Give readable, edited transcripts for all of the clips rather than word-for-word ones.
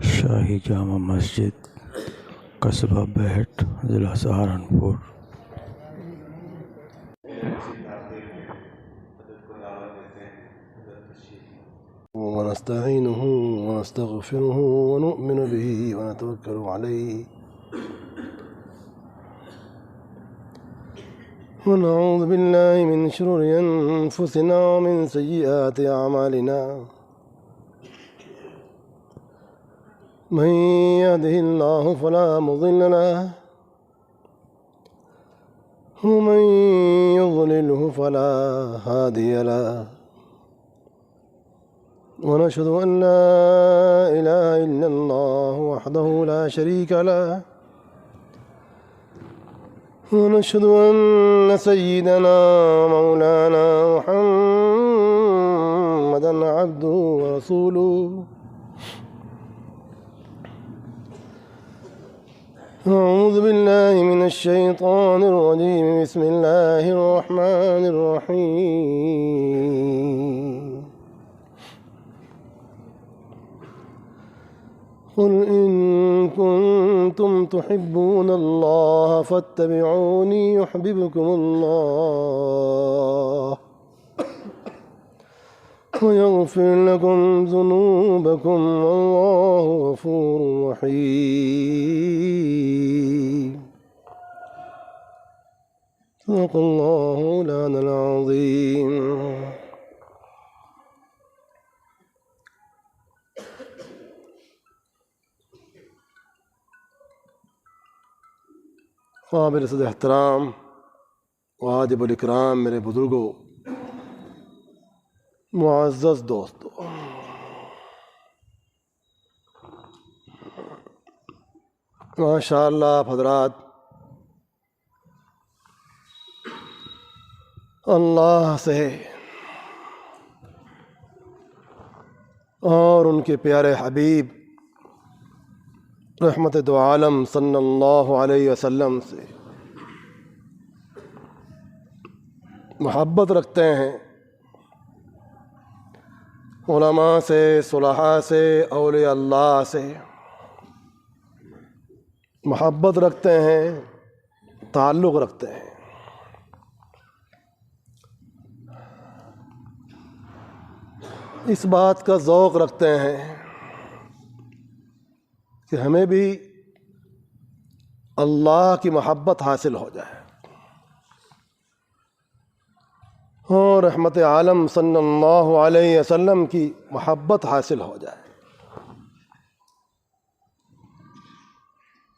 شاہی جامع مسجد، قصبہ بیہٹ، ضلع سہارنپور۔ ونستعينه ونستغفره ونؤمن به ونتوكل عليه ونعوذ بالله من شرور أنفسنا ومن سيئات أعمالنا من يهده الله فلا مضل له ومن يضلله فلا هادي له ونشهد أن لا إله إلا الله وحده لا شريك له ونشهد أن سيدنا مولانا محمدا عبده ورسوله أعوذ بالله من الشيطان الرجيم بسم الله الرحمن الرحيم قل إن كنتم تحبون الله فاتبعوني يحببكم الله ويغفر لكم ذنوبكم والله غفور رحيم صدق الله مولانا العظيم. قابل صدر احترام واجب الاکرام میرے بزرگوں، معزز دوستو، ماشاء اللہ آپ حضرات اللہ سے اور ان کے پیارے حبیب رحمت دو عالم صلی اللہ علیہ وسلم سے محبت رکھتے ہیں، علماء سے، صلحاء سے، اولیاء اللہ سے محبت رکھتے ہیں، تعلق رکھتے ہیں۔ اس بات کا ذوق رکھتے ہیں کہ ہمیں بھی اللہ کی محبت حاصل ہو جائے اور رحمت عالم صلی اللہ علیہ وسلم کی محبت حاصل ہو جائے،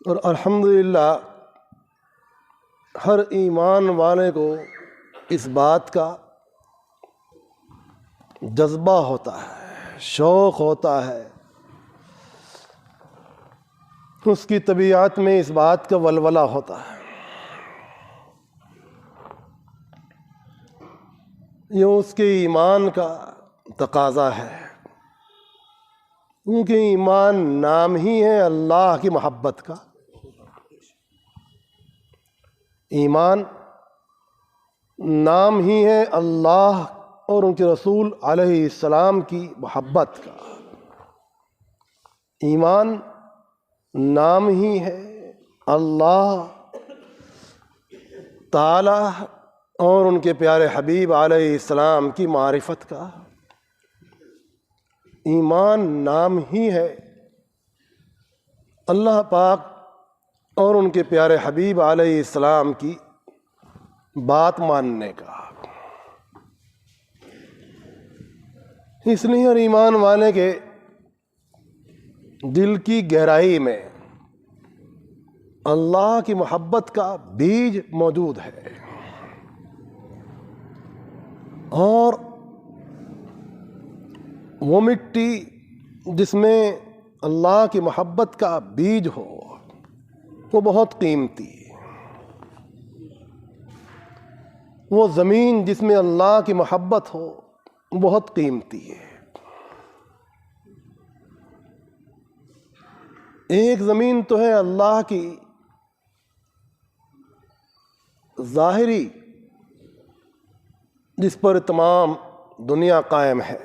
اور الحمدللہ ہر ایمان والے کو اس بات کا جذبہ ہوتا ہے، شوق ہوتا ہے، اس کی طبیعت میں اس بات کا ولولہ ہوتا ہے۔ یہ اس کے ایمان کا تقاضا ہے، کیونکہ ایمان نام ہی ہے اللہ کی محبت کا۔ ایمان نام ہی ہے اللہ اور ان کے رسول علیہ السلام کی محبت کا۔ ایمان نام ہی ہے اللہ تعالی اور ان کے پیارے حبیب علیہ السلام کی معرفت کا۔ ایمان نام ہی ہے اللہ پاک اور ان کے پیارے حبیب علیہ السلام کی بات ماننے کا۔ اس لیے ہر ایمان والے کے دل کی گہرائی میں اللہ کی محبت کا بیج موجود ہے، اور وہ مٹی جس میں اللہ کی محبت کا بیج ہو وہ بہت قیمتی ہے۔ وہ زمین جس میں اللہ کی محبت ہو بہت قیمتی ہے۔ ایک زمین تو ہے اللہ کی ظاہری، جس پر تمام دنیا قائم ہے،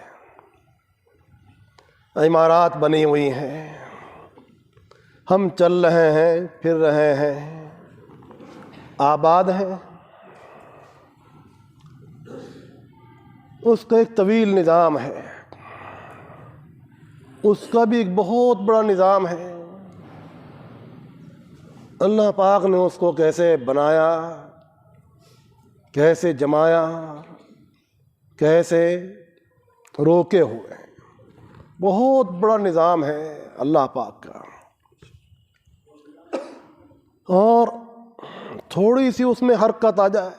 عمارات بنی ہوئی ہیں، ہم چل رہے ہیں، پھر رہے ہیں، آباد ہیں. اس کا ایک طویل نظام ہے، اس کا بھی ایک بہت بڑا نظام ہے. اللہ پاک نے اس کو کیسے بنایا، کیسے جمایا، کیسے روکے ہوئے ہیں. بہت بڑا نظام ہے اللہ پاک کا. اور تھوڑی سی اس میں حرکت آ جائے،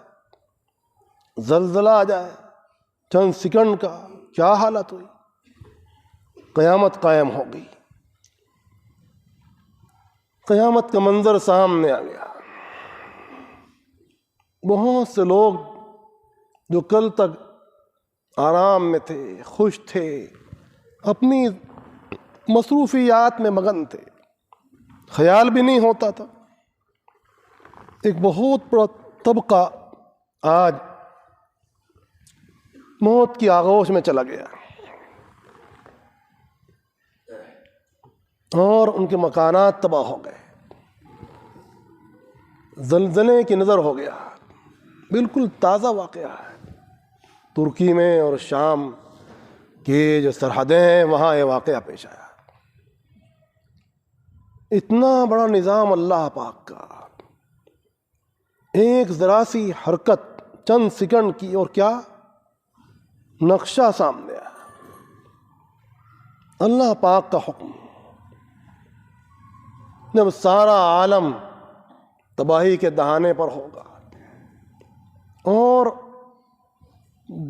زلزلہ آ جائے چند سیکنڈ کا، کیا حالت ہوئی، قیامت قائم ہو گئی. قیامت کا منظر سامنے آ گیا. بہت سے لوگ جو کل تک آرام میں تھے، خوش تھے، اپنی مصروفیات میں مگن تھے، خیال بھی نہیں ہوتا تھا. ایک بہت بڑا طبقہ آج موت کی آغوش میں چلا گیا اور ان کے مکانات تباہ ہو گئے. زلزلے کی نظر ہو گیا. بالکل تازہ واقعہ ہے. ترکی میں اور شام کی جو سرحدیں ہیں وہاں یہ واقعہ پیش آیا. اتنا بڑا نظام اللہ پاک کا، ایک ذرا سی حرکت چند سیکنڈ کی اور کیا نقشہ سامنے آیا. اللہ پاک کا حکم. جب سارا عالم تباہی کے دہانے پر ہوگا اور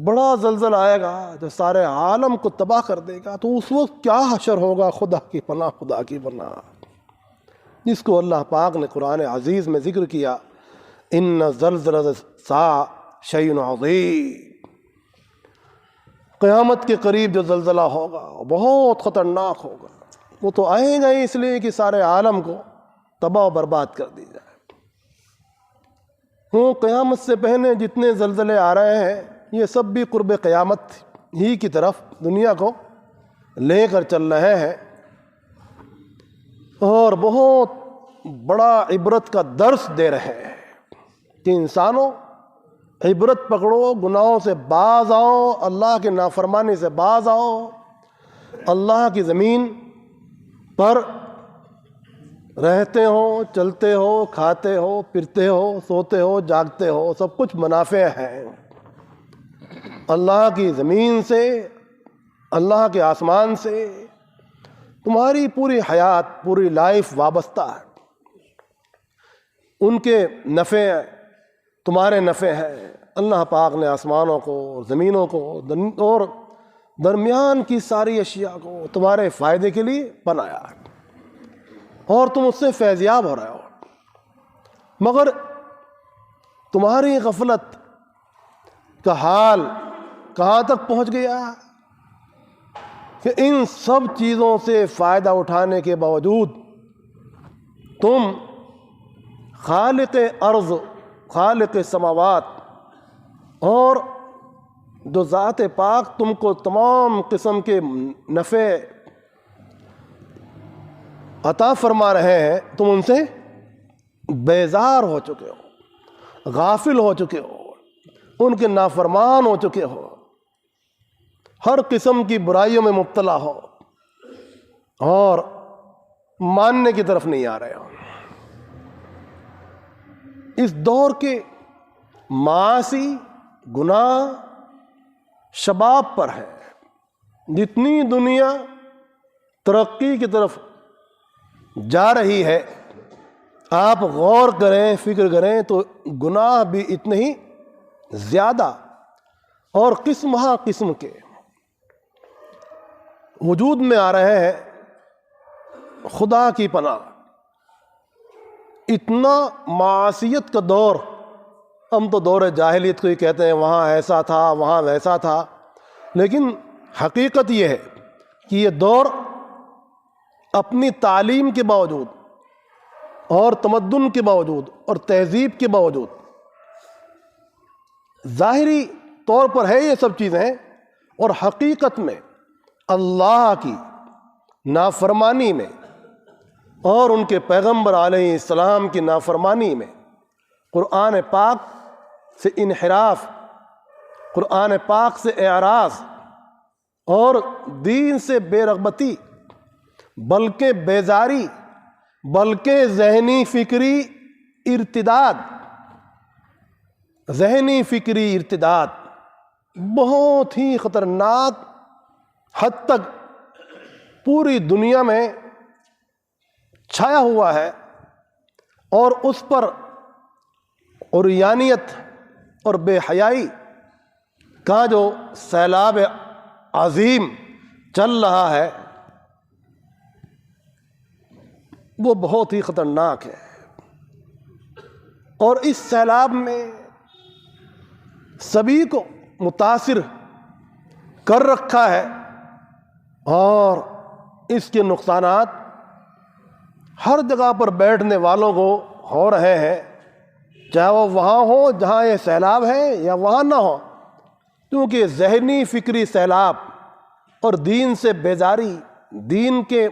بڑا زلزلہ آئے گا جو سارے عالم کو تباہ کر دے گا، تو اس وقت کیا حشر ہوگا. خدا کی پناہ، خدا کی پناہ. جس کو اللہ پاک نے قرآن عزیز میں ذکر کیا، ان زلزلۃ الساعۃ شیء عظیم. قیامت کے قریب جو زلزلہ ہوگا وہ بہت خطرناک ہوگا. وہ تو آئے گا اس لیے کہ سارے عالم کو تباہ و برباد کر دی جائے. وہ قیامت سے پہلے جتنے زلزلے آ رہے ہیں یہ سب بھی قرب قیامت ہی کی طرف دنیا کو لے کر چل رہے ہیں، اور بہت بڑا عبرت کا درس دے رہے ہیں کہ انسانوں عبرت پکڑو، گناہوں سے باز آؤ، اللہ کی نافرمانی سے باز آؤ. اللہ کی زمین پر رہتے ہو، چلتے ہو، کھاتے ہو، پھرتے ہو، سوتے ہو، جاگتے ہو، سب کچھ منافع ہیں. اللہ کی زمین سے، اللہ کے آسمان سے تمہاری پوری حیات، پوری لائف وابستہ ہے. ان کے نفع تمہارے نفع ہے. اللہ پاک نے آسمانوں کو اور زمینوں کو اور درمیان کی ساری اشیاء کو تمہارے فائدے کے لیے بنایا ہے، اور تم اس سے فیضیاب ہو رہے ہو. مگر تمہاری غفلت کا حال کہاں تک پہنچ گیا کہ ان سب چیزوں سے فائدہ اٹھانے کے باوجود تم خالق ارض، خالق سماوات اور جو ذات پاک تم کو تمام قسم کے نفع عطا فرما رہے ہیں، تم ان سے بیزار ہو چکے ہو، غافل ہو چکے ہو، ان کے نافرمان ہو چکے ہو، ہر قسم کی برائیوں میں مبتلا ہو اور ماننے کی طرف نہیں آ رہے ہو. اس دور کے معاصی، گناہ شباب پر ہے. جتنی دنیا ترقی کی طرف جا رہی ہے، آپ غور کریں، فکر کریں تو گناہ بھی اتنے ہی زیادہ اور قسم ہا قسم کے وجود میں آ رہے ہیں. خدا کی پناہ، اتنا معاشیت کا دور. ہم تو دور جاہلیت کو ہی کہتے ہیں، وہاں ایسا تھا، وہاں ویسا تھا، لیکن حقیقت یہ ہے کہ یہ دور اپنی تعلیم کے باوجود اور تمدن کے باوجود اور تہذیب کے باوجود، ظاہری طور پر ہے یہ سب چیزیں، اور حقیقت میں اللہ کی نافرمانی میں اور ان کے پیغمبر علیہ السلام کی نافرمانی میں، قرآن پاک سے انحراف، قرآن پاک سے اعراض اور دین سے بے رغبتی، بلکہ بیزاری، بلکہ ذہنی فکری ارتداد بہت ہی خطرناک حد تک پوری دنیا میں چھایا ہوا ہے، اور اس پر عریانیت اور بے حیائی کا جو سیلاب عظیم چل رہا ہے وہ بہت ہی خطرناک ہے۔ اور اس سیلاب میں سبھی کو متاثر کر رکھا ہے، اور اس کے نقصانات ہر جگہ پر بیٹھنے والوں کو ہو رہے ہیں، چاہے وہ وہاں ہو جہاں یہ سیلاب ہے یا وہاں نہ ہو، کیونکہ ذہنی فکری سیلاب اور دین سے بیزاری، دین کے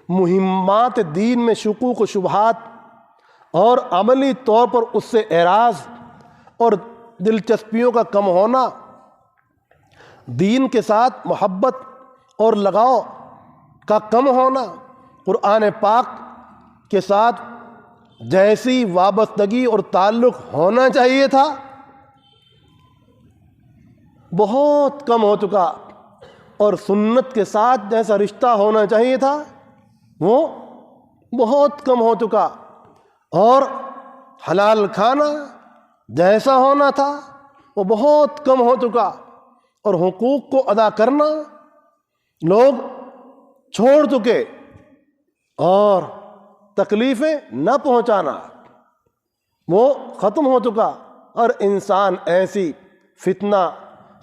مہمات دین میں شکوک و شبہات اور عملی طور پر اس سے اعراض اور دلچسپیوں کا کم ہونا، دین کے ساتھ محبت اور لگاؤ کا کم ہونا، قرآن پاک کے ساتھ جیسی وابستگی اور تعلق ہونا چاہیے تھا بہت کم ہو چکا، اور سنت کے ساتھ جیسا رشتہ ہونا چاہیے تھا وہ بہت کم ہو چکا، اور حلال کھانا جیسا ہونا تھا وہ بہت کم ہو چکا، اور حقوق کو ادا کرنا لوگ چھوڑ چکے، اور تکلیفیں نہ پہنچانا وہ ختم ہو چکا، اور انسان ایسی فتنہ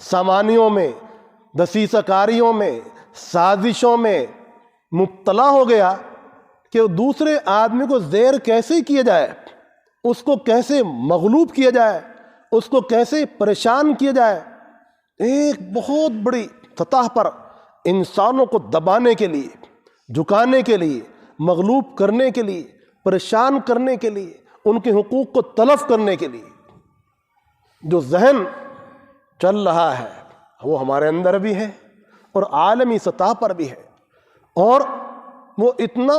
سامانیوں میں، دسیسہ کاریوں میں، سازشوں میں مبتلا ہو گیا کہ دوسرے آدمی کو زیر کیسے کیا جائے، اس کو کیسے مغلوب کیا جائے، اس کو کیسے پریشان کیا جائے، ایک بہت بڑی سطح پر انسانوں کو دبانے کے لیے، جھکانے کے لیے، مغلوب کرنے کے لیے، پریشان کرنے کے لیے، ان کے حقوق کو تلف کرنے کے لیے جو ذہن چل رہا ہے وہ ہمارے اندر بھی ہے اور عالمی سطح پر بھی ہے، اور وہ اتنا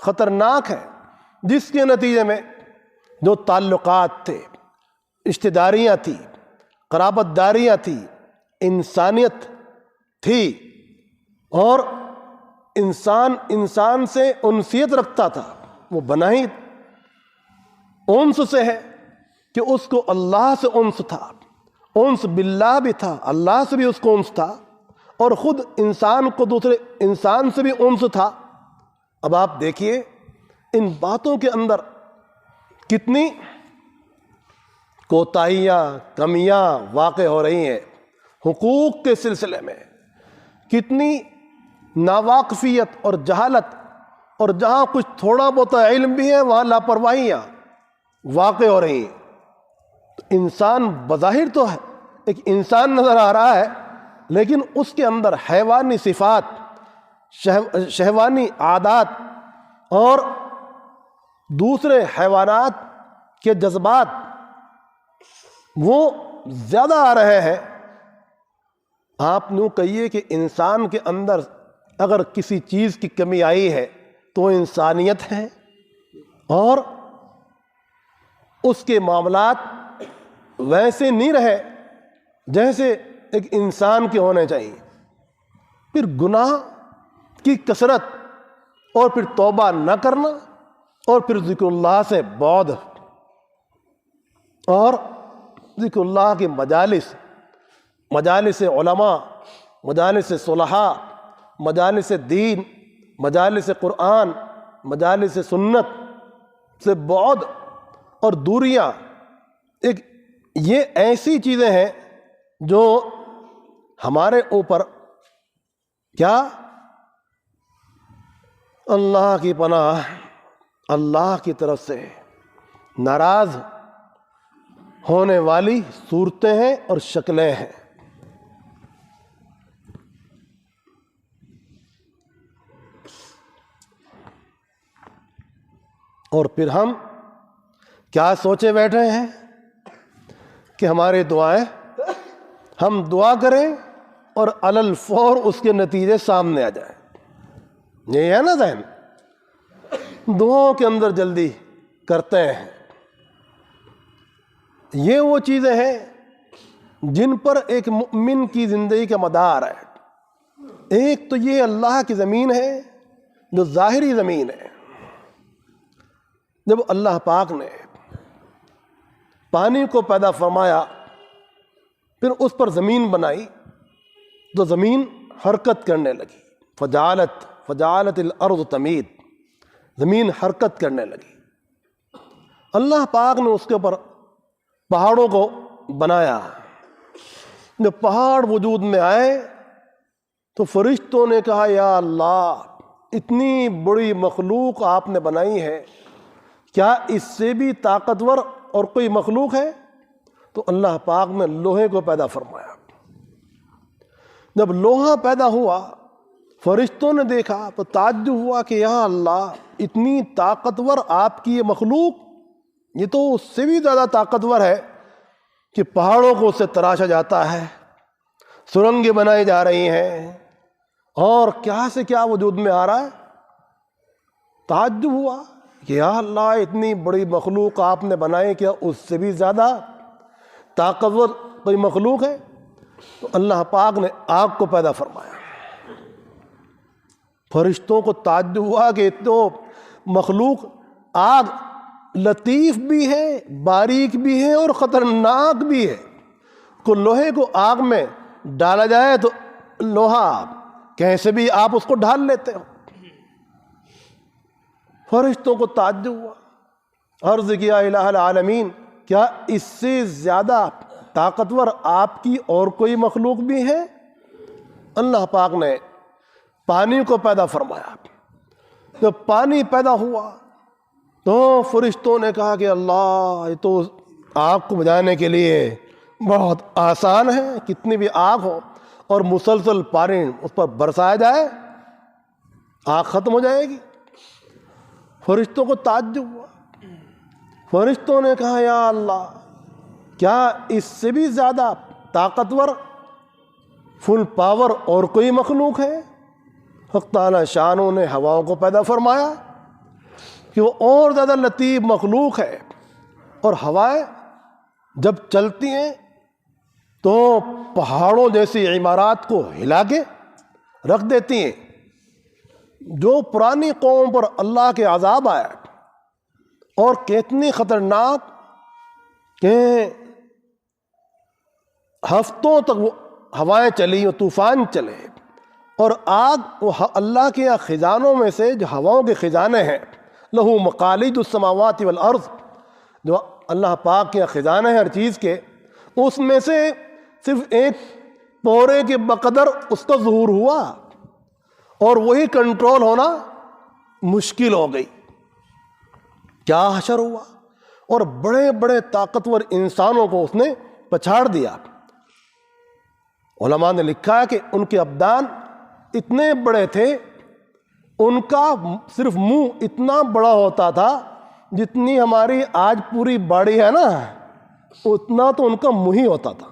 خطرناک ہے جس کے نتیجے میں جو تعلقات تھے، رشتہ داریاں تھیں، قرابت داریاں تھیں، انسانیت تھی، اور انسان سے انسیت رکھتا تھا، وہ بنا ہی انس سے ہے کہ اس کو اللہ سے انس تھا، انس باللہ بھی تھا، اللہ سے بھی اس کو انس تھا، اور خود انسان کو دوسرے انسان سے بھی انس تھا۔ اب آپ دیکھیے ان باتوں کے اندر کتنی کوتاہیاں، کمیاں واقع ہو رہی ہیں، حقوق کے سلسلے میں کتنی ناواقفیت اور جہالت، اور جہاں کچھ تھوڑا بہت علم بھی ہے وہاں لاپرواہیاں واقع ہو رہی ہیں۔ تو انسان بظاہر تو ہے ایک انسان نظر آ رہا ہے، لیکن اس کے اندر حیوانی صفات، شہوانی عادات اور دوسرے حیوانات کے جذبات وہ زیادہ آ رہے ہیں۔ آپ یوں کہیے کہ انسان کے اندر اگر کسی چیز کی کمی آئی ہے تو انسانیت ہے، اور اس کے معاملات ویسے نہیں رہے جیسے ایک انسان کے ہونے چاہیے۔ پھر گناہ کی کثرت، اور پھر توبہ نہ کرنا، اور پھر ذکر اللہ سے بعد، اور ذکر اللہ کی مجالس علماء، مجالس صلحاء، مجالس دین، مجالس قرآن، مجالس سنت سے بعد اور دوریاں، یہ ایسی چیزیں ہیں جو ہمارے اوپر کیا اللہ کی پناہ، اللہ کی طرف سے ناراض ہونے والی صورتیں ہیں اور شکلیں ہیں۔ اور پھر ہم کیا سوچے بیٹھے ہیں کہ ہماری دعائیں، ہم دعا کریں اور علل فور اس کے نتیجے سامنے آ جائیں. یہ ہے نا ذہن، دعاؤں کے اندر جلدی کرتے ہیں. یہ وہ چیزیں ہیں جن پر ایک مؤمن کی زندگی کا مدار ہے. ایک تو یہ اللہ کی زمین ہے جو ظاہری زمین ہے. جب اللہ پاک نے پانی کو پیدا فرمایا، پھر اس پر زمین بنائی تو زمین حرکت کرنے لگی. فجعلت الارض تمید، زمین حرکت کرنے لگی. اللہ پاک نے اس کے اوپر پہاڑوں کو بنایا. جب پہاڑ وجود میں آئے تو فرشتوں نے کہا یا اللہ، اتنی بڑی مخلوق آپ نے بنائی ہے، کیا اس سے بھی طاقتور اور کوئی مخلوق ہے؟ تو اللہ پاک نے لوہے کو پیدا فرمایا. جب لوہا پیدا ہوا، فرشتوں نے دیکھا تو تعجب ہوا کہ یا اللہ، اتنی طاقتور آپ کی یہ مخلوق، یہ تو اس سے بھی زیادہ طاقتور ہے کہ پہاڑوں کو اس سے تراشا جاتا ہے، سرنگیں بنائی جا رہی ہیں، اور کیا سے کیا وجود میں آ رہا ہے. تعجب ہوا کہ یا اللہ، اتنی بڑی مخلوق آپ نے بنائی، کیا اس سے بھی زیادہ طاقتور کوئی مخلوق ہے؟ تو اللہ پاک نے آگ کو پیدا فرمایا. فرشتوں کو تعجب ہوا کہ تو مخلوق آگ لطیف بھی ہے، باریک بھی ہے اور خطرناک بھی ہے. کو لوہے کو آگ میں ڈالا جائے تو لوہا کیسے بھی آپ اس کو ڈھال لیتے ہو. فرشتوں کو تعجب ہوا، عرض کیا الہ العالمین، کیا اس سے زیادہ طاقتور آپ کی اور کوئی مخلوق بھی ہے؟ اللہ پاک نے پانی کو پیدا فرمایا. جب پانی پیدا ہوا تو فرشتوں نے کہا کہ اللہ، یہ تو آگ کو بجھانے کے لیے بہت آسان ہے. کتنی بھی آگ ہو اور مسلسل پانی اس پر برسایا جائے، آگ ختم ہو جائے گی. فرشتوں کو تعجب ہوا. فرشتوں نے کہا یا اللہ، کیا اس سے بھی زیادہ طاقتور، فل پاور اور کوئی مخلوق ہے؟ حق تعالی شانوں نے ہواؤں کو پیدا فرمایا کہ وہ اور زیادہ لطیف مخلوق ہے، اور ہوائیں جب چلتی ہیں تو پہاڑوں جیسی عمارات کو ہلا کے رکھ دیتی ہیں. جو پرانی قوم پر اللہ کے عذاب آیا اور کتنی خطرناک کہ ہفتوں تک وہ ہوائیں چلی، وہ طوفان چلے، اور آگ وہ اللہ کے خزانوں میں سے جو ہواؤں کے خزانے ہیں، لہو مقالید السماوات والارض، جو اللہ پاک کے خزانے ہیں ہر چیز کے، اس میں سے صرف ایک پورے کے بقدر اس کا ظہور ہوا، اور وہی کنٹرول ہونا مشکل ہو گئی. کیا حشر ہوا، اور بڑے بڑے طاقتور انسانوں کو اس نے پچھاڑ دیا. علماء نے لکھا ہے کہ ان کے ابدان اتنے بڑے تھے، ان کا صرف منہ اتنا بڑا ہوتا تھا جتنی ہماری آج پوری باڈی ہے نا، اتنا تو ان کا منہ ہی ہوتا تھا.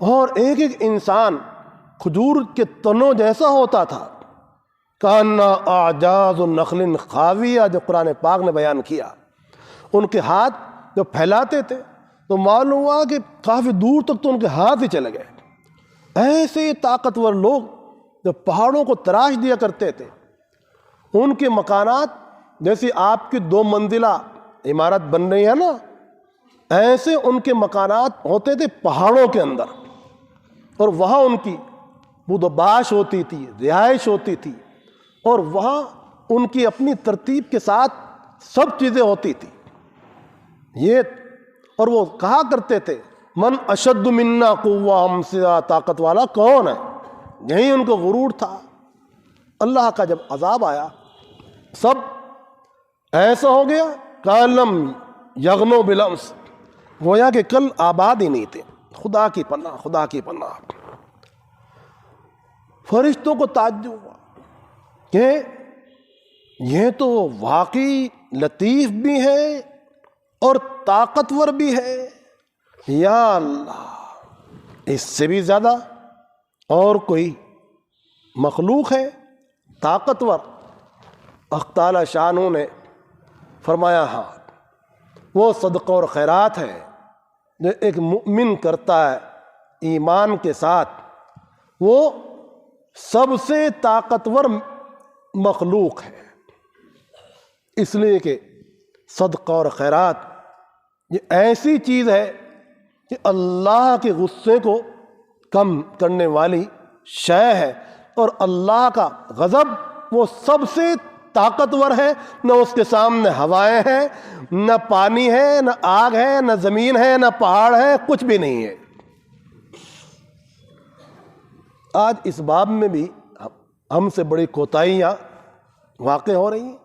اور ایک ایک انسان کھجور کے تنوں جیسا ہوتا تھا. کانا اعجاز النخل خاویہ، جو قرآن پاک نے بیان کیا. ان کے ہاتھ جب پھیلاتے تھے تو معلوم ہوا کہ کافی دور تک تو ان کے ہاتھ ہی چلے گئے. ایسے طاقتور لوگ جب پہاڑوں کو تراش دیا کرتے تھے، ان کے مکانات جیسے آپ کی 2 منزلہ عمارت بن رہی ہے نا، ایسے ان کے مکانات ہوتے تھے پہاڑوں کے اندر، اور وہاں ان کی بود و باش ہوتی تھی، رہائش ہوتی تھی، اور وہاں ان کی اپنی ترتیب کے ساتھ سب چیزیں ہوتی تھی. یہ اور وہ کہا کرتے تھے من اشد منا قوہ، ہم سے طاقت والا کون ہے؟ یہی ان کو غرور تھا. اللہ کا جب عذاب آیا، سب ایسا ہو گیا کالم یغنو بالامس، گویا کہ کل آباد ہی نہیں تھے. خدا کی پناہ، خدا کی پناہ. فرشتوں کو تعجب ہوا کہ یہ تو واقعی لطیف بھی ہے اور طاقتور بھی ہے. یا اللہ، اس سے بھی زیادہ اور کوئی مخلوق ہے طاقتور؟ حق تعالی شانہ نے فرمایا ہاں، وہ صدقہ اور خیرات ہے جو ایک مؤمن کرتا ہے ایمان کے ساتھ. وہ سب سے طاقتور مخلوق ہے، اس لیے کہ صدقہ اور خیرات یہ ایسی چیز ہے کہ اللہ کے غصے کو کم کرنے والی شے ہے، اور اللہ کا غضب وہ سب سے طاقتور ہے. نہ اس کے سامنے ہوائیں ہیں، نہ پانی ہے، نہ آگ ہے، نہ زمین ہے، نہ پہاڑ ہے، کچھ بھی نہیں ہے. آج اس باب میں بھی ہم سے بڑی کوتاہیاں واقع ہو رہی ہیں.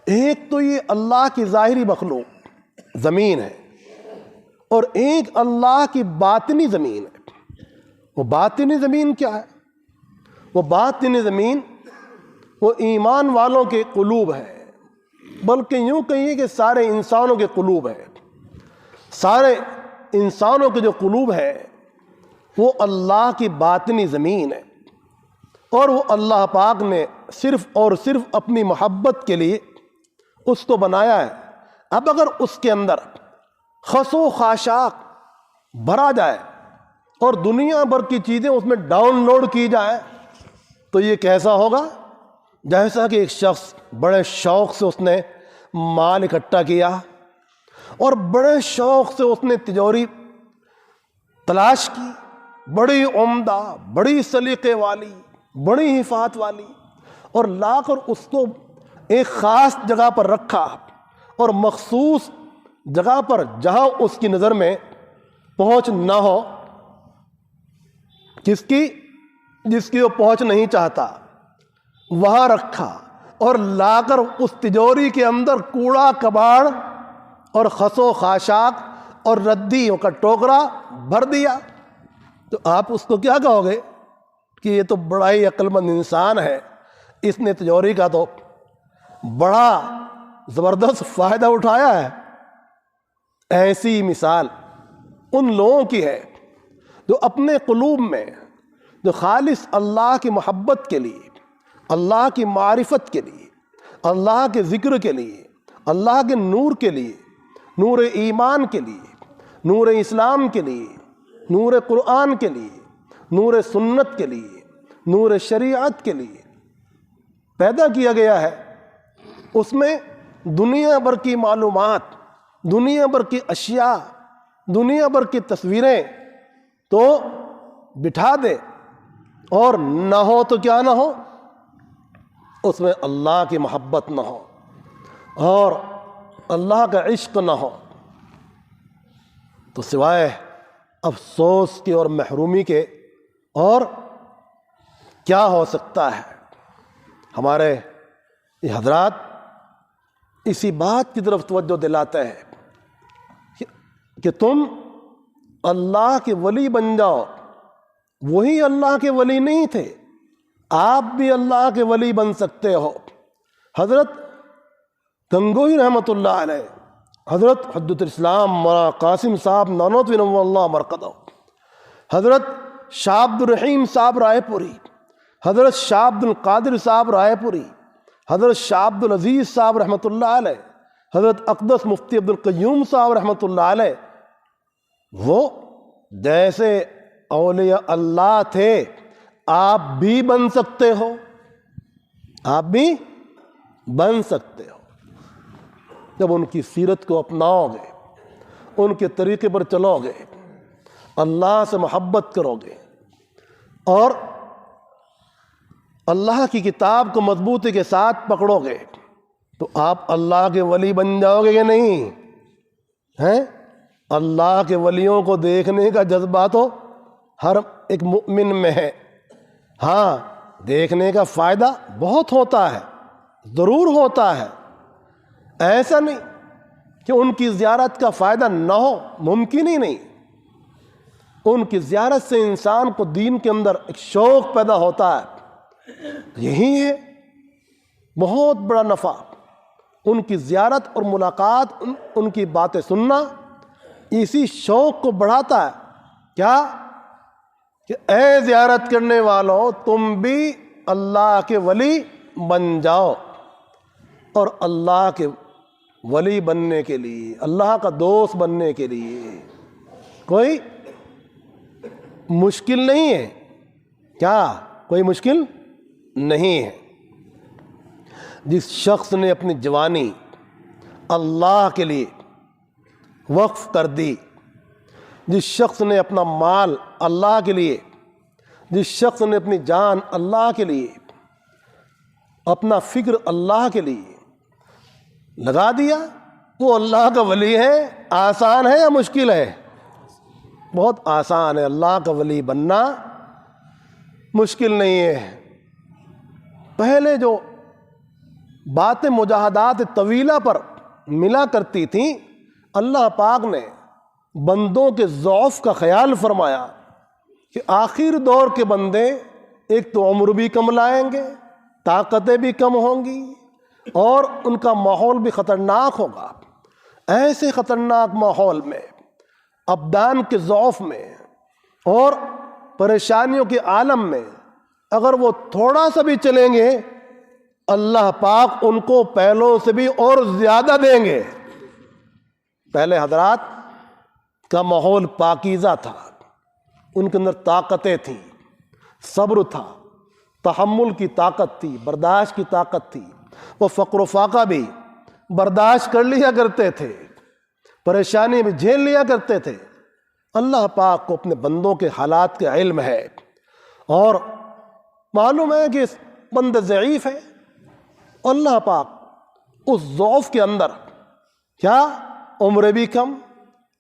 ایک تو یہ اللہ کی ظاہری مخلوق زمین ہے، اور ایک اللہ کی باطنی زمین ہے. وہ باطنی زمین کیا ہے؟ وہ باطنی زمین وہ ایمان والوں کے قلوب ہے، بلکہ یوں کہیے کہ سارے انسانوں کے قلوب ہے. سارے انسانوں کے جو قلوب ہے وہ اللہ کی باطنی زمین ہے، اور وہ اللہ پاک نے صرف اور صرف اپنی محبت کے لیے اس کو بنایا ہے. اب اگر اس کے اندر خس و خاشاک بھرا جائے اور دنیا بھر کی چیزیں اس میں ڈاؤن لوڈ کی جائیں تو یہ کیسا ہوگا؟ جیسا کہ ایک شخص بڑے شوق سے اس نے مال اکٹھا کیا اور بڑے شوق سے اس نے تجوری تلاش کی، بڑی عمدہ، بڑی سلیقے والی، بڑی حفاظت والی، اور لا کر اس کو ایک خاص جگہ پر رکھا، اور مخصوص جگہ پر جہاں اس کی نظر میں پہنچ نہ ہو، جس کی وہ پہنچ نہیں چاہتا، وہاں رکھا، اور لا کر اس تجوری کے اندر کوڑا کباڑ اور خس و خاشاک اور ردیوں کا ٹوکرا بھر دیا. تو آپ اس کو کیا کہو گے کہ یہ تو بڑا ہی عقل مند انسان ہے، اس نے تجوری کا تو بڑا زبردست فائدہ اٹھایا ہے. ایسی مثال ان لوگوں کی ہے جو اپنے قلوب میں جو خالص اللہ کی محبت کے لیے، اللہ کی معرفت کے لیے، اللہ کے ذکر کے لیے، اللہ کے نور کے لیے، نور ایمان کے لیے، نور اسلام کے لیے، نور قرآن کے لیے، نور سنت کے لیے، نور شریعت کے لیے پیدا کیا گیا ہے، اس میں دنیا بھر کی معلومات، دنیا بھر کی اشیاء، دنیا بھر کی تصویریں تو بٹھا دے، اور نہ ہو تو کیا نہ ہو، اس میں اللہ کی محبت نہ ہو اور اللہ کا عشق نہ ہو، تو سوائے افسوس کے اور محرومی کے اور کیا ہو سکتا ہے؟ ہمارے یہ حضرات اسی بات کی طرف توجہ دلاتے ہیں کہ تم اللہ کے ولی بن جاؤ. وہی اللہ کے ولی نہیں تھے، آپ بھی اللہ کے ولی بن سکتے ہو. حضرت گنگوہی رحمۃ اللہ علیہ، حضرت حجۃ الاسلام مولانا قاسم صاحب نانوتوی نور اللہ مرقدہ، حضرت شاہ عبد الرحیم صاحب رائے پوری، حضرت شاہ عبد القادر صاحب رائے پوری، حضرت شاہ عبد العزیز صاحب رحمۃ اللہ علیہ، حضرت اقدس مفتی عبد القیوم صاحب رحمۃ اللہ علیہ، وہ جیسے اولیاء اللہ تھے آپ بھی بن سکتے ہو، آپ بھی بن سکتے ہو جب ان کی سیرت کو اپناؤ گے، ان کے طریقے پر چلو گے، اللہ سے محبت کرو گے اور اللہ کی کتاب کو مضبوطی کے ساتھ پکڑو گے تو آپ اللہ کے ولی بن جاؤ گے کہ نہیں ہیں؟ اللہ کے ولیوں کو دیکھنے کا جذبہ تو ہر ایک مؤمن میں ہے. ہاں، دیکھنے کا فائدہ بہت ہوتا ہے، ضرور ہوتا ہے، ایسا نہیں کہ ان کی زیارت کا فائدہ نہ ہو، ممکن ہی نہیں. ان کی زیارت سے انسان کو دین کے اندر ایک شوق پیدا ہوتا ہے. یہی ہے بہت بڑا نفع ان کی زیارت اور ملاقات، ان کی باتیں سننا اسی شوق کو بڑھاتا ہے کیا کہ اے زیارت کرنے والوں تم بھی اللہ کے ولی بن جاؤ. اور اللہ کے ولی بننے کے لیے، اللہ کا دوست بننے کے لیے کوئی مشکل نہیں ہے. کیا کوئی مشکل نہیں ہے. جس شخص نے اپنی جوانی اللہ کے لیے وقف کر دی، جس شخص نے اپنا مال اللہ کے لیے، جس شخص نے اپنی جان اللہ کے لیے، اپنا فکر اللہ کے لیے لگا دیا، وہ اللہ کا ولی ہے. آسان ہے یا مشکل ہے؟ بہت آسان ہے. اللہ کا ولی بننا مشکل نہیں ہے. پہلے جو باتیں مجاہدات طویلہ پر ملا کرتی تھیں، اللہ پاک نے بندوں کے ضعف کا خیال فرمایا کہ آخر دور کے بندے ایک تو عمر بھی کم لائیں گے، طاقتیں بھی کم ہوں گی، اور ان کا ماحول بھی خطرناک ہوگا. ایسے خطرناک ماحول میں، ابدان کے ضعف میں اور پریشانیوں کے عالم میں اگر وہ تھوڑا سا بھی چلیں گے، اللہ پاک ان کو پہلوں سے بھی اور زیادہ دیں گے. پہلے حضرات کا ماحول پاکیزہ تھا، ان کے اندر طاقتیں تھیں، صبر تھا، تحمل کی طاقت تھی، برداشت کی طاقت تھی. وہ فقر و فاقہ بھی برداشت کر لیا کرتے تھے، پریشانی بھی جھیل لیا کرتے تھے. اللہ پاک کو اپنے بندوں کے حالات کا علم ہے، اور معلوم ہے کہ اس بندہ ضعیف ہے. اللہ پاک اس ضعف کے اندر کیا عمریں بھی کم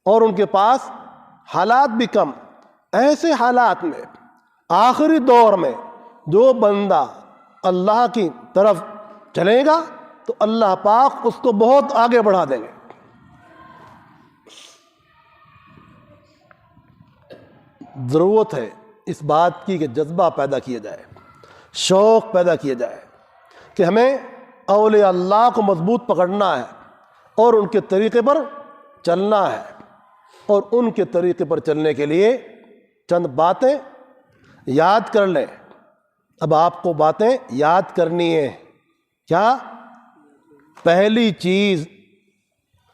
اور ان کے پاس حالات بھی کم، ایسے حالات میں آخری دور میں جو بندہ اللہ کی طرف چلے گا تو اللہ پاک اس کو بہت آگے بڑھا دیں گے. ضرورت ہے اس بات کی کہ جذبہ پیدا کیا جائے، شوق پیدا کیا جائے کہ ہمیں اولیاء اللہ کو مضبوط پکڑنا ہے اور ان کے طریقے پر چلنا ہے. اور ان کے طریقے پر چلنے کے لیے چند باتیں یاد کر لیں. اب آپ کو باتیں یاد کرنی ہے. کیا؟ پہلی چیز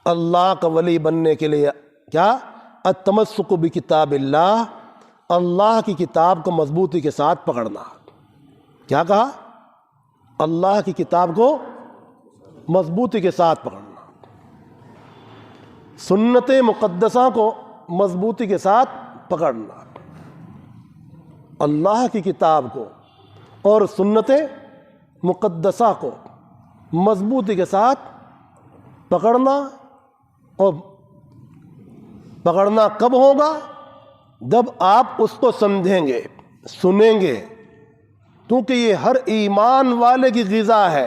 اللہ کا ولی بننے کے لیے کیا؟ التمسک بکتاب اللہ، اللہ کی کتاب کو مضبوطی کے ساتھ پکڑنا. کیا کہا؟ اللہ کی کتاب کو مضبوطی کے ساتھ پکڑنا، سنت مقدسہ کو مضبوطی کے ساتھ پکڑنا. اللہ کی کتاب کو اور سنت مقدسہ کو مضبوطی کے ساتھ پکڑنا. اور پکڑنا کب ہوگا؟ جب آپ اس کو سمجھیں گے، سنیں گے، کیونکہ یہ ہر ایمان والے کی غذا ہے.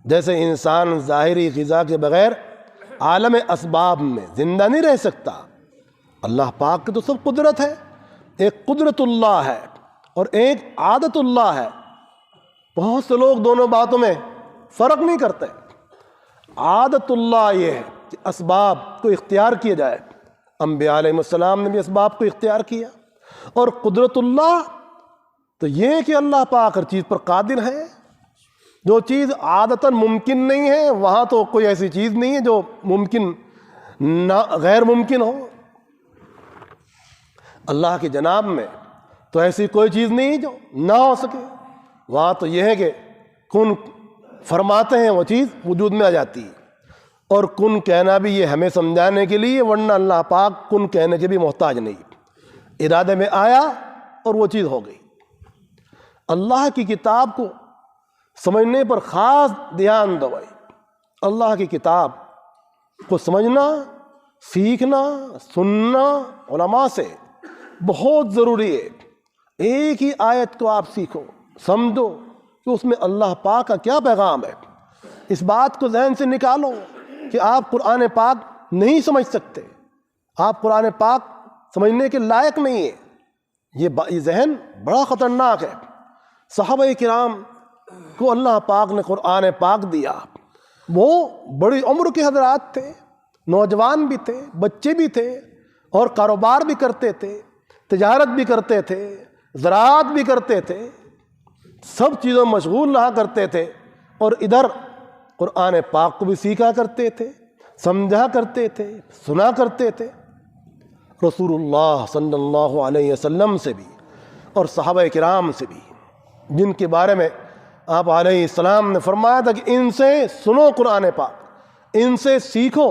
جیسے انسان ظاہری غذا کے بغیر عالم اسباب میں زندہ نہیں رہ سکتا. اللہ پاک کی تو سب قدرت ہے. ایک قدرت اللہ ہے اور ایک عادت اللہ ہے. بہت سے لوگ دونوں باتوں میں فرق نہیں کرتے. عادت اللہ یہ ہے کہ اسباب کو اختیار کیا جائے، انبیاء علیہ السلام نے بھی اسباب کو اختیار کیا. اور قدرت اللہ تو یہ کہ اللہ پاک ہر چیز پر قادر ہے. جو چیز عادتاً ممکن نہیں ہے، وہاں تو کوئی ایسی چیز نہیں ہے جو ممکن غیر ممکن ہو. اللہ کی جناب میں تو ایسی کوئی چیز نہیں جو نہ ہو سکے. وہاں تو یہ ہے کہ کن فرماتے ہیں وہ چیز وجود میں آ جاتی ہے. اور کن کہنا بھی یہ ہمیں سمجھانے کے لیے، ورنہ اللہ پاک کن کہنے کے بھی محتاج نہیں. ارادے میں آیا اور وہ چیز ہو گئی. اللہ کی کتاب کو سمجھنے پر خاص دھیان دو بھائی. اللہ کی کتاب کو سمجھنا، سیکھنا، سننا علماء سے بہت ضروری ہے. ایک ہی آیت کو آپ سیکھو، سمجھو کہ اس میں اللہ پاک کا کیا پیغام ہے. اس بات کو ذہن سے نکالو کہ آپ قرآن پاک نہیں سمجھ سکتے، آپ قرآن پاک سمجھنے کے لائق نہیں ہیں. یہ ذہن بڑا خطرناک ہے. صحابہ کرام کو اللہ پاک نے قرآن پاک دیا، وہ بڑی عمر کے حضرات تھے، نوجوان بھی تھے، بچے بھی تھے، اور کاروبار بھی کرتے تھے، تجارت بھی کرتے تھے، زراعت بھی کرتے تھے، سب چیزوں میں مشغول رہا کرتے تھے، اور ادھر قرآن پاک کو بھی سیکھا کرتے تھے، سمجھا کرتے تھے، سنا کرتے تھے۔ رسول اللہ صلی اللہ علیہ وسلم سے بھی اور صحابہ کرام سے بھی، جن کے بارے میں آپ علیہ السلام نے فرمایا تھا کہ ان سے سنو قرآن پاک، ان سے سیکھو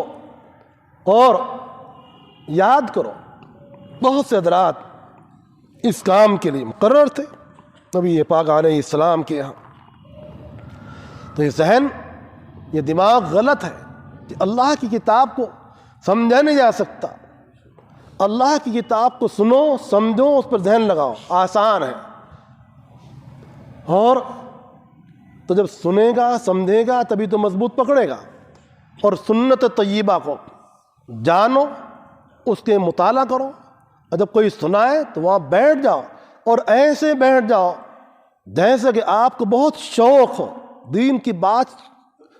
اور یاد کرو، بہت سے حضرات اس کام کے لیے مقرر تھے نبی پاک علیہ السلام کے یہاں۔ تو یہ ذہن، یہ دماغ غلط ہے کہ اللہ کی کتاب کو سمجھا نہیں جا سکتا۔ اللہ کی کتاب کو سنو، سمجھو، اس پر ذہن لگاؤ، آسان ہے۔ اور تو جب سنے گا، سمجھے گا، تبھی تو مضبوط پکڑے گا۔ اور سنت طیبہ کو جانو، اس کے مطالعہ کرو، اور جب کوئی سنائے تو وہاں بیٹھ جاؤ، اور ایسے بیٹھ جاؤ جیسے کہ آپ کو بہت شوق ہو، دین کی بات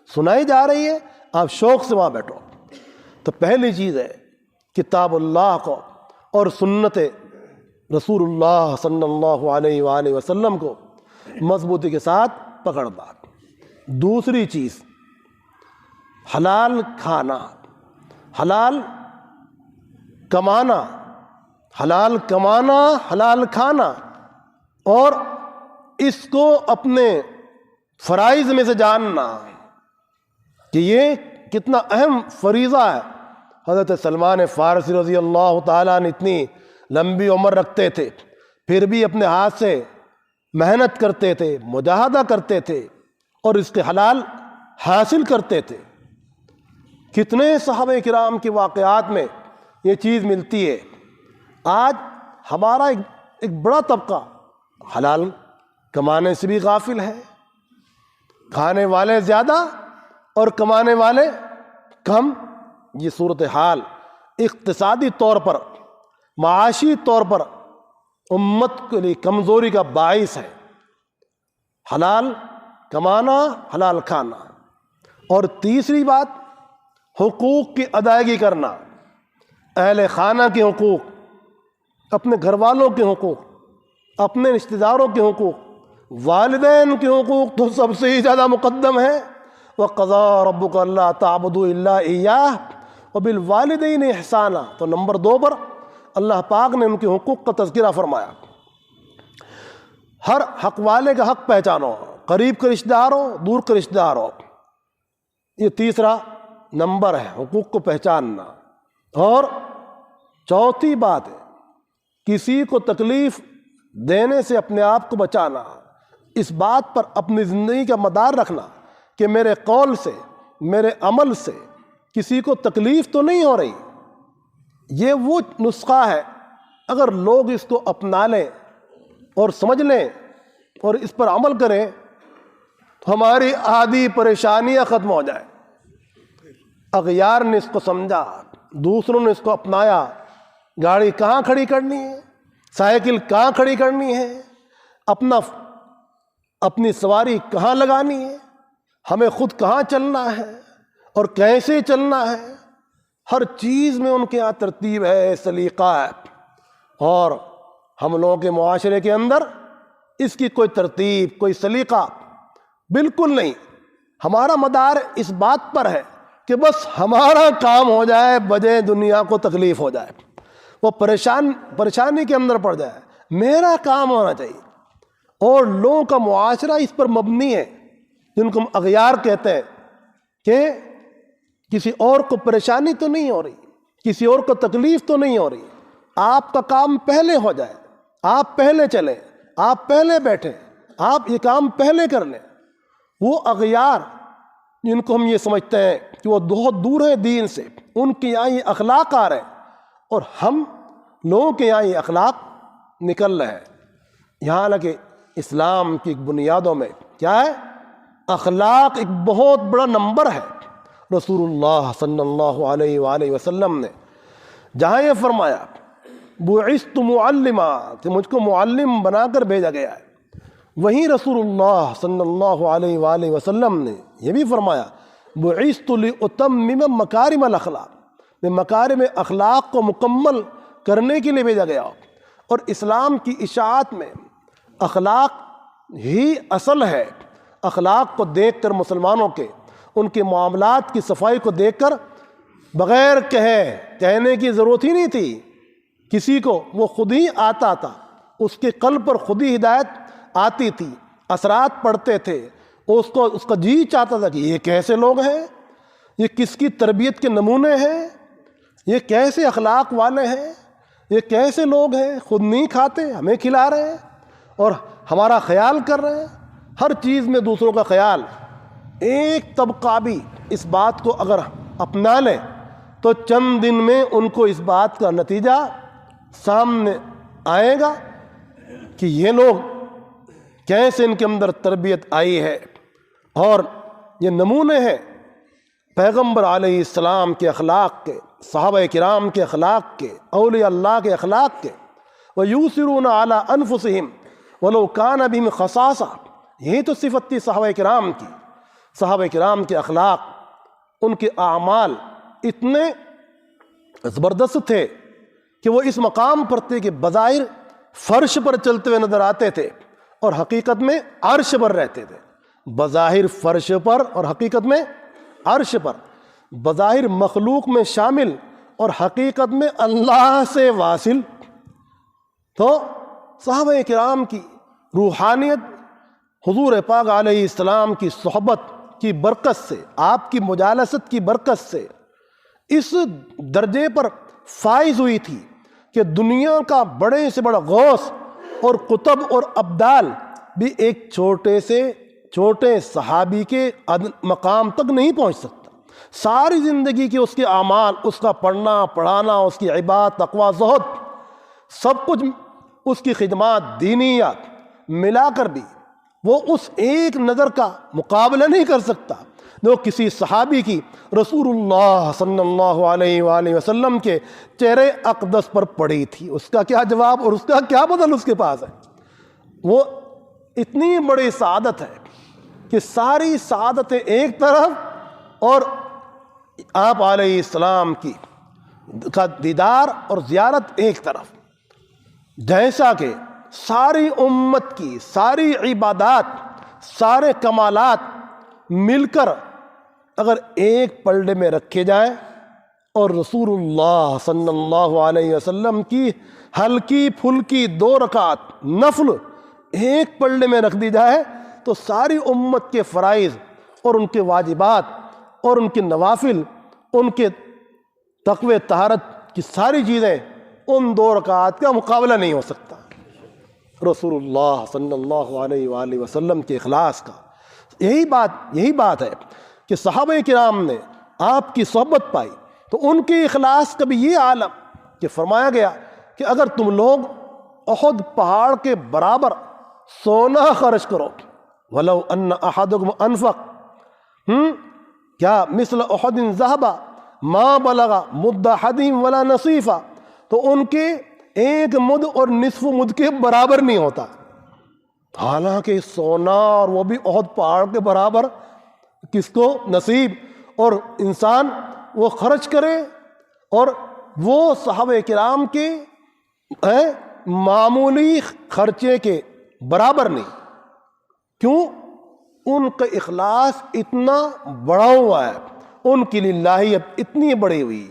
سنائی جا رہی ہے، آپ شوق سے وہاں بیٹھو۔ تو پہلی چیز ہے کتاب اللہ کو اور سنت رسول اللہ صلی اللہ علیہ وآلہ وسلم کو مضبوطی کے ساتھ پکڑنا۔ دوسری چیز حلال کھانا، حلال کمانا، حلال کمانا، حلال کھانا، اور اس کو اپنے فرائض میں سے جاننا کہ یہ کتنا اہم فریضہ ہے۔ حضرت سلمان فارسی رضی اللہ تعالیٰ نے اتنی لمبی عمر رکھتے تھے، پھر بھی اپنے ہاتھ سے محنت کرتے تھے، مجاہدہ کرتے تھے، اور اس کے حلال حاصل کرتے تھے۔ کتنے صحابہ کرام کے واقعات میں یہ چیز ملتی ہے۔ آج ہمارا ایک بڑا طبقہ حلال کمانے سے بھی غافل ہے، کھانے والے زیادہ اور کمانے والے کم۔ یہ صورتحال اقتصادی طور پر، معاشی طور پر امت کے لیے کمزوری کا باعث ہے۔ حلال کمانا، حلال کھانا۔ اور تیسری بات، حقوق کی ادائیگی کرنا، اہل خانہ کے حقوق، اپنے گھر والوں کے حقوق، اپنے رشتہ داروں کے حقوق، والدین کے حقوق تو سب سے ہی زیادہ مقدم ہے۔ وَقَضَىٰ رَبُّكَ أَلَّا تَعْبُدُوا إِلَّا إِيَّاهُ وَبِالْوَالِدَيْنِ إِحْسَانًا۔ تو نمبر 2 پر اللہ پاک نے ان کے حقوق کا تذکرہ فرمایا۔ ہر حق والے کا حق پہچانو، قریب کے رشتہ دار ہو، دور کے رشتہ دار ہو۔ یہ تیسرا نمبر ہے، حقوق کو پہچاننا۔ اور چوتھی بات ہے کسی کو تکلیف دینے سے اپنے آپ کو بچانا، اس بات پر اپنی زندگی کا مدار رکھنا کہ میرے قول سے، میرے عمل سے کسی کو تکلیف تو نہیں ہو رہی۔ یہ وہ نسخہ ہے، اگر لوگ اس کو اپنا لیں اور سمجھ لیں اور اس پر عمل کریں تو ہماری آدھی پریشانیاں ختم ہو جائیں۔ اغیار نے اس کو سمجھا، دوسروں نے اس کو اپنایا، گاڑی کہاں کھڑی کرنی ہے، سائیکل کہاں کھڑی کرنی ہے، اپنی سواری کہاں لگانی ہے، ہمیں خود کہاں چلنا ہے اور کیسے چلنا ہے، ہر چیز میں ان کے یہاں ترتیب ہے، سلیقہ ہے۔ اور ہم لوگوں کے معاشرے کے اندر اس کی کوئی ترتیب، کوئی سلیقہ بالکل نہیں۔ ہمارا مدار اس بات پر ہے کہ بس ہمارا کام ہو جائے، بجے دنیا کو تکلیف ہو جائے، وہ پریشانی کے اندر پڑ جائے، میرا کام ہونا چاہیے۔ اور لوگوں کا معاشرہ اس پر مبنی ہے، جن کو ہم اغیار کہتے ہیں، کہ کسی اور کو پریشانی تو نہیں ہو رہی، کسی اور کو تکلیف تو نہیں ہو رہی، آپ کا کام پہلے ہو جائے، آپ پہلے چلیں، آپ پہلے بیٹھیں، آپ یہ کام پہلے کر لیں۔ وہ اغیار جن کو ہم یہ سمجھتے ہیں کہ وہ بہت دور ہے دین سے، ان کے یہاں یہ اخلاق آ رہے ہیں، اور ہم لوگوں کے یہاں یہ اخلاق نکل رہے ہیں۔ یہاں حالانکہ اسلام کی بنیادوں میں کیا ہے؟ اخلاق ایک بہت بڑا نمبر ہے۔ رسول اللہ صلی اللہ علیہ وآلہ وسلم نے جہاں یہ فرمایا بعثت معلما، کہ مجھ کو معلم بنا کر بھیجا گیا ہے، وہیں رسول اللہ صلی اللہ علیہ وآلہ وسلم نے یہ بھی فرمایا بعثت لأتمم مکارم الاخلاق، میں مکارم اخلاق کو مکمل کرنے کے لیے بھیجا گیا، اور اسلام کی اشاعت میں اخلاق ہی اصل ہے۔ اخلاق کو دیکھ کر مسلمانوں کے ان کے معاملات کی صفائی کو دیکھ کر بغیر کہنے کی ضرورت ہی نہیں تھی کسی کو، وہ خود ہی آتا تھا، اس کے قلب پر خود ہی ہدایت آتی تھی، اثرات پڑتے تھے، اس کا جی چاہتا تھا کہ یہ کیسے لوگ ہیں، یہ کس کی تربیت کے نمونے ہیں، یہ کیسے اخلاق والے ہیں، یہ کیسے لوگ ہیں، خود نہیں کھاتے ہمیں کھلا رہے ہیں اور ہمارا خیال کر رہے ہیں، ہر چیز میں دوسروں کا خیال۔ ایک طبقہ بھی اس بات کو اگر اپنا لے تو چند دن میں ان کو اس بات کا نتیجہ سامنے آئے گا کہ یہ لوگ کیسے ان کے اندر تربیت آئی ہے، اور یہ نمونے ہیں پیغمبر علیہ السلام کے اخلاق کے، صحابہ کرام کے اخلاق کے، اولیاء اللہ کے اخلاق کے۔ وَيُؤْثِرُونَ عَلَىٰ أَنفُسِهِمْ وَلَوْ كَانَ بِهِمْ خَصَاصَةٌ، یہی تو صفت تھی صحابہ کرام کی۔ صحابہ کرام کے اخلاق، ان کے اعمال اتنے زبردست تھے کہ وہ اس مقام پر تھے کہ بظاہر فرش پر چلتے ہوئے نظر آتے تھے اور حقیقت میں عرش پر رہتے تھے۔ بظاہر فرش پر اور حقیقت میں عرش پر، بظاہر مخلوق میں شامل اور حقیقت میں اللہ سے واصل۔ تو صحابہ کرام کی روحانیت حضور پاک علیہ السلام کی صحبت کی برکت سے، آپ کی مجالست کی برکت سے اس درجے پر فائز ہوئی تھی کہ دنیا کا بڑے سے بڑا غوث اور قطب اور ابدال بھی ایک چھوٹے صحابی کے مقام تک نہیں پہنچ سکتا۔ ساری زندگی کے اس کے اعمال، اس کا پڑھنا پڑھانا، اس کی عبادت، تقوی، زہد، سب کچھ اس کی خدمات دینیات ملا کر بھی وہ اس ایک نظر کا مقابلہ نہیں کر سکتا جو کسی صحابی کی رسول اللہ صلی اللہ علیہ وآلہ وسلم کے چہرے اقدس پر پڑی تھی۔ اس کا کیا جواب اور اس کا کیا بدل اس کے پاس ہے؟ وہ اتنی بڑی سعادت ہے کہ ساری سعادتیں ایک طرف اور آپ علیہ السلام کی کا دیدار اور زیارت ایک طرف۔ جیسا کہ ساری امت کی ساری عبادات، سارے کمالات مل کر اگر ایک پلڑے میں رکھے جائیں اور رسول اللہ صلی اللہ علیہ وسلم کی ہلکی پھلکی 2 رکعت نفل ایک پلڑے میں رکھ دی جائے تو ساری امت کے فرائض اور ان کے واجبات اور ان کے نوافل، ان کے تقوی طہارت کی ساری چیزیں ان 2 رکعات کا مقابلہ نہیں ہو سکتا۔ رسول اللہ صلی اللہ علیہ وآلہ وسلم کے اخلاص کا یہی بات ہے کہ صحابہ کرام نے آپ کی صحبت پائی تو ان کے اخلاص کا بھی یہ عالم کہ فرمایا گیا کہ اگر تم لوگ احد پہاڑ کے برابر سونا خرچ کرو، وَلَوْ أَنَّ أَحَدُكُمْ أَنفَقَ کیا مثل احد ذهب ما بلغ مد احدهم ولا نصیفا، تو ان کے ایک مد اور نصف مد کے برابر نہیں ہوتا۔ حالانکہ سونا اور وہ بھی احد پہاڑ کے برابر کس کو نصیب اور انسان وہ خرچ کرے، اور وہ صحابہ کرام کے معمولی خرچے کے برابر نہیں۔ کیوں؟ ان کا اخلاص اتنا بڑا ہوا ہے، ان کی للہیت اتنی بڑی ہوئی،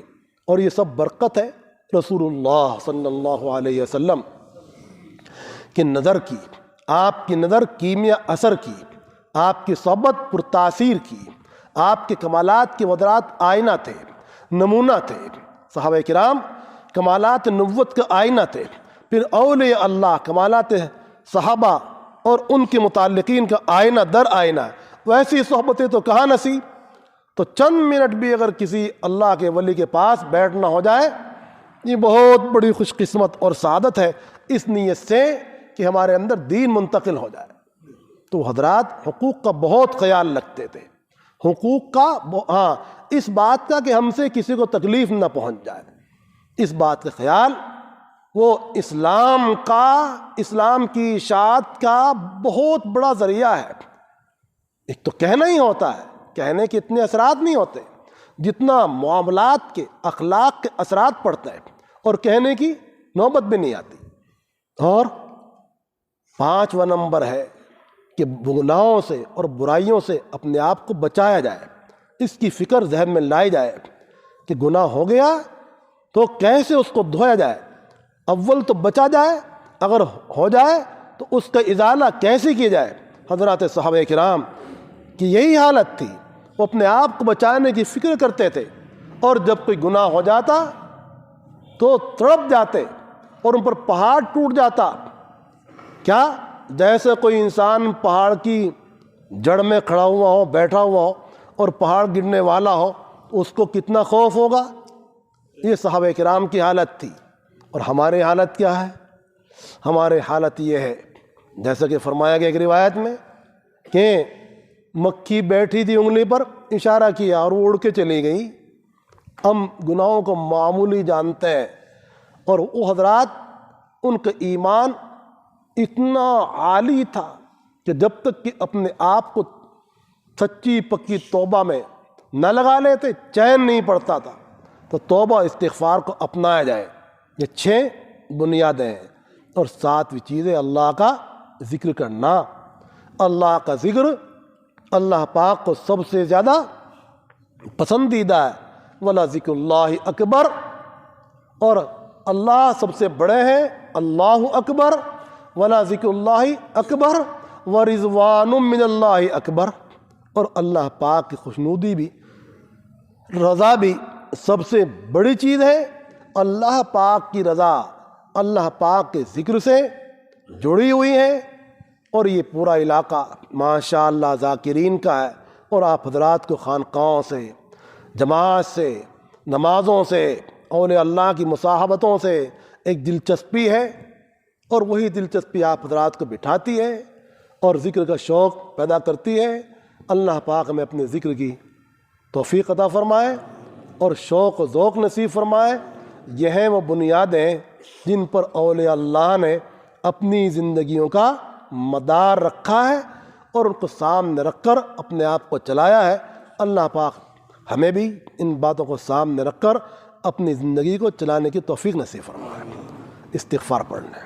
اور یہ سب برکت ہے رسول اللہ صلی اللہ علیہ وسلم کی نظر کی، آپ کی نظر کیمیا اثر کی، آپ کی صحبت پر تاثیر کی، آپ کے کمالات کے مدرات آئینہ تھے، نمونہ تھے۔ صحابہ کرام کمالات نبوت کا آئینہ تھے، پھر اولیاء اللہ کمالات صحابہ اور ان کے متعلقین کا آئینہ در آئینہ۔ ویسی صحبتیں تو کہاں نصیب؟ تو چند منٹ بھی اگر کسی اللہ کے ولی کے پاس بیٹھنا ہو جائے، یہ بہت بڑی خوش قسمت اور سعادت ہے، اس نیت سے کہ ہمارے اندر دین منتقل ہو جائے۔ تو حضرات حقوق کا بہت خیال رکھتے تھے، حقوق کا اس بات کا کہ ہم سے کسی کو تکلیف نہ پہنچ جائے، اس بات کا خیال وہ اسلام کی اشاعت کا بہت بڑا ذریعہ ہے۔ ایک تو کہنا ہی ہوتا ہے، کہنے کے اتنے اثرات نہیں ہوتے جتنا معاملات کے اخلاق کے اثرات پڑتے ہیں، اور کہنے کی نوبت بھی نہیں آتی۔ اور 5واں نمبر ہے کہ گناہوں سے اور برائیوں سے اپنے آپ کو بچایا جائے، اس کی فکر ذہن میں لائی جائے کہ گناہ ہو گیا تو کیسے اس کو دھویا جائے، اول تو بچا جائے، اگر ہو جائے تو اس کا ازالہ کیسے کیا جائے۔ حضرات صحابہ کرام کی یہی حالت تھی، وہ اپنے آپ کو بچانے کی فکر کرتے تھے، اور جب کوئی گناہ ہو جاتا تو تڑپ جاتے اور ان پر پہاڑ ٹوٹ جاتا۔ کیا؟ جیسے کوئی انسان پہاڑ کی جڑ میں کھڑا ہوا ہو، بیٹھا ہوا ہو، اور پہاڑ گرنے والا ہو، اس کو کتنا خوف ہوگا۔ یہ صحابہ کرام کی حالت تھی۔ اور ہماری حالت کیا ہے؟ ہماری حالت یہ ہے، جیسا کہ فرمایا گیا ایک روایت میں کہ مکھی بیٹھی تھی انگلی پر، اشارہ کیا اور وہ اڑ کے چلی گئی۔ ہم گناہوں کو معمولی جانتے ہیں، اور وہ حضرات ان کا ایمان اتنا عالی تھا کہ جب تک کہ اپنے آپ کو سچی پکی توبہ میں نہ لگا لیتے چین نہیں پڑتا تھا۔ تو توبہ استغفار کو اپنایا جائے، یہ 6 بنیادیں ہیں۔ اور 7ویں چیز ہے اللہ کا ذکر کرنا۔ اللہ کا ذکر اللہ پاک کو سب سے زیادہ پسندیدہ ہے۔ وَلَا ذِكْرُ اللَّهِ اکبر، اور اللہ سب سے بڑے ہیں، اللہ اکبر، وَلَا ذِكْرُ اللَّهِ اکبر وَرِضْوَانٌ مِّنَ اللَّهِ اکبر، اور اللہ پاک کی خوشنودی بھی، رضا بھی سب سے بڑی چیز ہے۔ اللہ پاک کی رضا اللہ پاک کے ذکر سے جڑی ہوئی ہے، اور یہ پورا علاقہ ماشاء اللہ ذاکرین کا ہے، اور آپ حضرات کو خانقاہوں سے، جماعت سے، نمازوں سے، اولیاء اللہ کی مصاحبتوں سے ایک دلچسپی ہے، اور وہی دلچسپی آپ حضرات کو بٹھاتی ہے اور ذکر کا شوق پیدا کرتی ہے۔ اللہ پاک ہمیں اپنے ذکر کی توفیق عطا فرمائے اور شوق و ذوق نصیب فرمائے۔ یہ ہیں وہ بنیادیں جن پر اولیاء اللہ نے اپنی زندگیوں کا مدار رکھا ہے، اور ان کو سامنے رکھ کر اپنے آپ کو چلایا ہے۔ اللہ پاک ہمیں بھی ان باتوں کو سامنے رکھ کر اپنی زندگی کو چلانے کی توفیق نصیب فرمائے۔ استغفار پڑھنا ہے۔